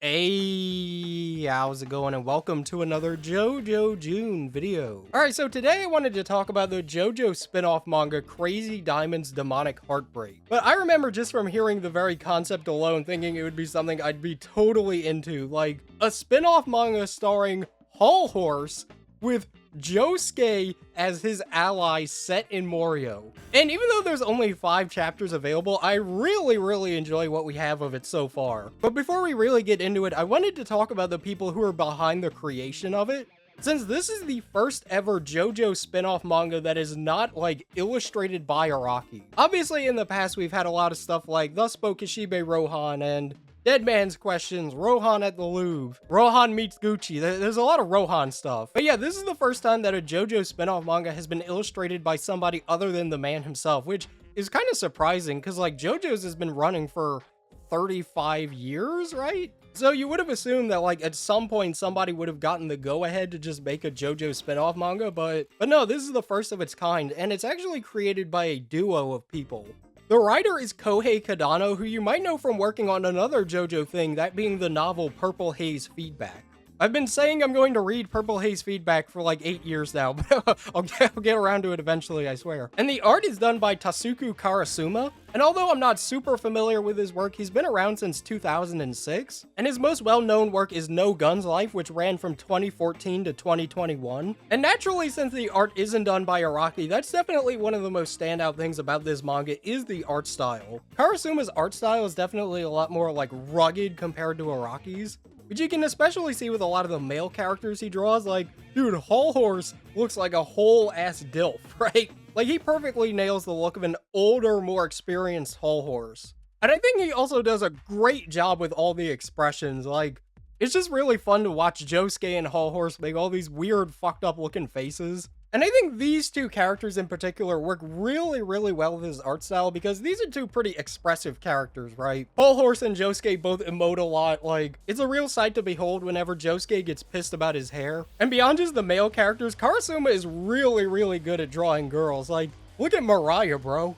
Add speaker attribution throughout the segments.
Speaker 1: Hey, how's it going? And welcome to another Jojo June video. Alright, so today I wanted to talk about the Jojo spin-off manga Crazy Diamond's Demonic Heartbreak. But I remember just from hearing the very concept alone thinking it would be something I'd be totally into, like a spin-off manga starring Hol Horse with Josuke as his ally set in Morio. And even though there's only 5 chapters available, I really enjoy what we have of it so far. But before we really get into it, I wanted to talk about the people who are behind the creation of it. Since this is the first ever JoJo spin-off manga that is not, like, illustrated by Araki. Obviously, in the past, we've had a lot of stuff like Thus Spoke Kishibe Rohan and Dead Man's Questions, Rohan at the Louvre, Rohan Meets Gucci. There's a lot of Rohan stuff. But yeah, this is the first time that a JoJo spin-off manga has been illustrated by somebody other than the man himself, which is kind of surprising because, like, JoJo's has been running for 35 years, right? So you would have assumed that, like, at some point somebody would have gotten the go-ahead to just make a JoJo spin-off manga, but no, this is the first of its kind, and it's actually created by a duo of people. The writer is Kohei Kadano, who you might know from working on another JoJo thing, that being the novel Purple Haze Feedback. I've been saying I'm going to read Purple Haze Feedback for like 8 years now, but I'll get around to it eventually, I swear. And the art is done by Tasuku Karasuma, and although I'm not super familiar with his work, he's been around since 2006, and his most well-known work is No Guns Life, which ran from 2014 to 2021. And naturally, since the art isn't done by Araki, that's definitely one of the most standout things about this manga is the art style. Karasuma's art style is definitely a lot more like rugged compared to Araki's, which you can especially see with a lot of the male characters he draws. Like, dude, Hol Horse looks like a whole-ass dilf, right? Like, he perfectly nails the look of an older, more experienced Hol Horse. And I think he also does a great job with all the expressions. Like, it's just really fun to watch Josuke and Hol Horse make all these weird, fucked up looking faces. And I think these two characters in particular work really well with his art style because these are two pretty expressive characters, right? Hol Horse and Josuke both emote a lot. Like, it's a real sight to behold whenever Josuke gets pissed about his hair. And beyond just the male characters, Karasuma is really good at drawing girls. Like, look at Mariah, bro.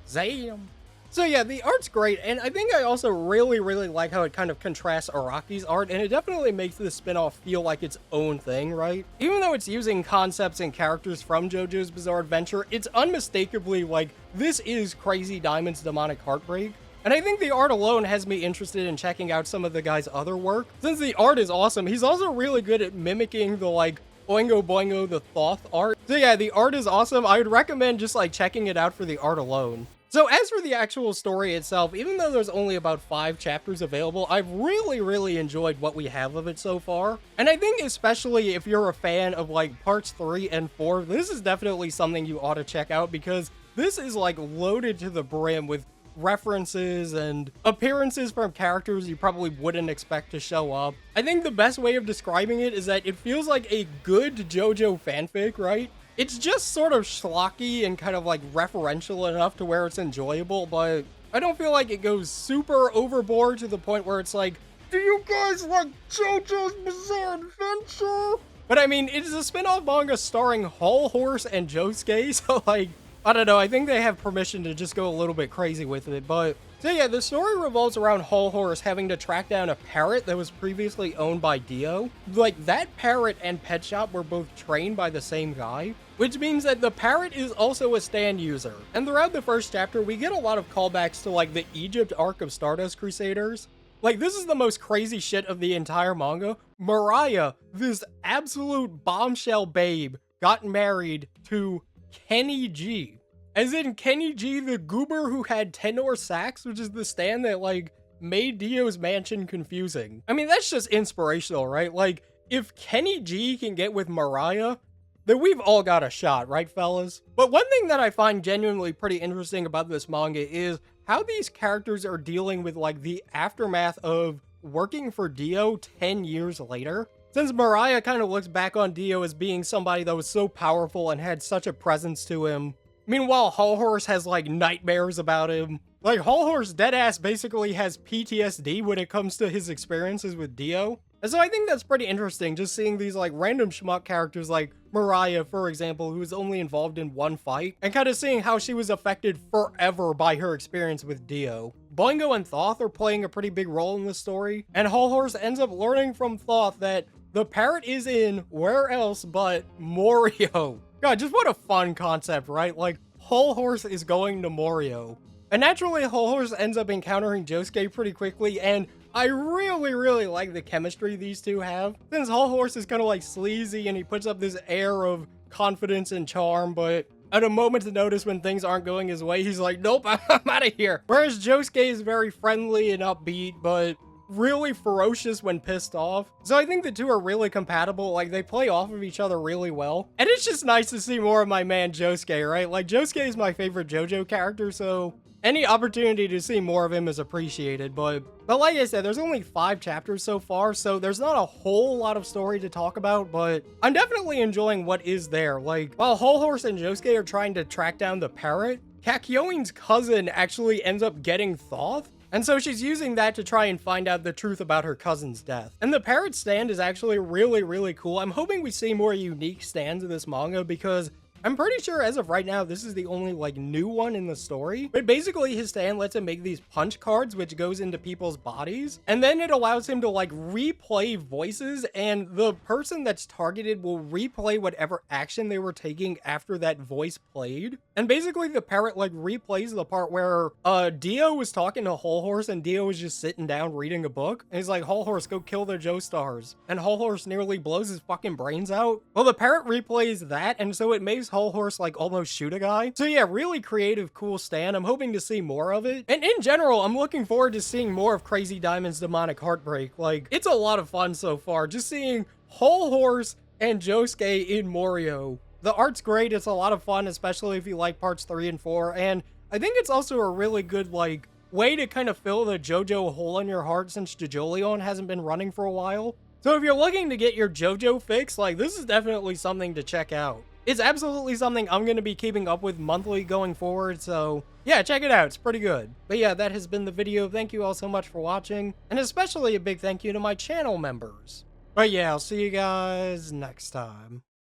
Speaker 1: Zam. So yeah, the art's great, and I think I also really like how it kind of contrasts Araki's art, and it definitely makes this spin-off feel like its own thing, right? Even though it's using concepts and characters from JoJo's Bizarre Adventure, it's unmistakably like, this is Crazy Diamond's Demonic Heartbreak. And I think the art alone has me interested in checking out some of the guy's other work. Since the art is awesome, he's also really good at mimicking the, like, Oingo Boingo the Thoth art. So yeah, the art is awesome. I would recommend just, like, checking it out for the art alone. So as for the actual story itself, even though there's only about 5 chapters available, I've really enjoyed what we have of it so far. And I think especially if you're a fan of like parts 3 and 4, this is definitely something you ought to check out because this is like loaded to the brim with references and appearances from characters you probably wouldn't expect to show up. I think the best way of describing it is that it feels like a good JoJo fanfic, right? It's just sort of schlocky and kind of like referential enough to where it's enjoyable, but I don't feel like it goes super overboard to the point where it's like, do you guys like JoJo's Bizarre Adventure? But I mean, it is a spin-off manga starring Hol Horse and Josuke, so like, I don't know, I think they have permission to just go a little bit crazy with it, but so yeah, the story revolves around Hol Horse having to track down a parrot that was previously owned by Dio. Like, that parrot and pet shop were both trained by the same guy, which means that the parrot is also a stand user. And throughout the first chapter, we get a lot of callbacks to, like, the Egypt arc of Stardust Crusaders. Like, this is the most crazy shit of the entire manga. Mariah, this absolute bombshell babe, got married to Kenny G. As in Kenny G, the goober who had tenor sax, which is the stand that, like, made Dio's mansion confusing. I mean, that's just inspirational, right? Like, if Kenny G can get with Mariah, then we've all got a shot, right, fellas? But one thing that I find genuinely pretty interesting about this manga is how these characters are dealing with, like, the aftermath of working for Dio 10 years later. Since Mariah kind of looks back on Dio as being somebody that was so powerful and had such a presence to him. Meanwhile, Hol Horse has, like, nightmares about him. Like, Hol Horse deadass basically has PTSD when it comes to his experiences with Dio. And so I think that's pretty interesting, just seeing these, like, random schmuck characters like Mariah, for example, who was only involved in one fight, and kind of seeing how she was affected forever by her experience with Dio. Boingo and Thoth are playing a pretty big role in this story, and Hol Horse ends up learning from Thoth that the parrot is in where else but Morio. God, just what a fun concept, right? Like, Hol Horse is going to Morio. And naturally, Hol Horse ends up encountering Josuke pretty quickly, and I really like the chemistry these two have. Since Hol Horse is kind of like sleazy and he puts up this air of confidence and charm, but at a moment's notice when things aren't going his way, he's like, nope, I'm out of here. Whereas Josuke is very friendly and upbeat, but really ferocious when pissed off. So I think the two are really compatible. Like, they play off of each other really well. And it's just nice to see more of my man Josuke, right? Like, Josuke is my favorite JoJo character, so any opportunity to see more of him is appreciated. But like I said, there's only 5 chapters so far, so there's not a whole lot of story to talk about, but I'm definitely enjoying what is there. Like, while Hol Horse and Josuke are trying to track down the parrot, Kakyoin's cousin actually ends up getting Thoth, and so she's using that to try and find out the truth about her cousin's death. And the parrot stand is actually really cool. I'm hoping we see more unique stands in this manga because I'm pretty sure as of right now, this is the only like new one in the story. But basically his stand lets him make these punch cards, which goes into people's bodies. And then it allows him to like replay voices, and the person that's targeted will replay whatever action they were taking after that voice played. And basically the parrot like replays the part where Dio was talking to Hol Horse and Dio was just sitting down reading a book. And he's like, Hol Horse, go kill the Joestars. And Hol Horse nearly blows his fucking brains out. Well, the parrot replays that, and so it makes Hol Horse like almost shoot a guy. So yeah, really creative, cool stand. I'm hoping to see more of it. And in general, I'm looking forward to seeing more of Crazy Diamond's Demonic Heartbreak. Like, it's a lot of fun so far. Just seeing Hol Horse and Josuke in Morio. The art's great. It's a lot of fun, especially if you like parts 3 and 4. And I think it's also a really good, like, way to kind of fill the JoJo hole in your heart since JoJolion hasn't been running for a while. So if you're looking to get your JoJo fix, like, this is definitely something to check out. It's absolutely something I'm going to be keeping up with monthly going forward, so yeah, check it out. It's pretty good. But yeah, that has been the video. Thank you all so much for watching, and especially a big thank you to my channel members. But yeah, I'll see you guys next time.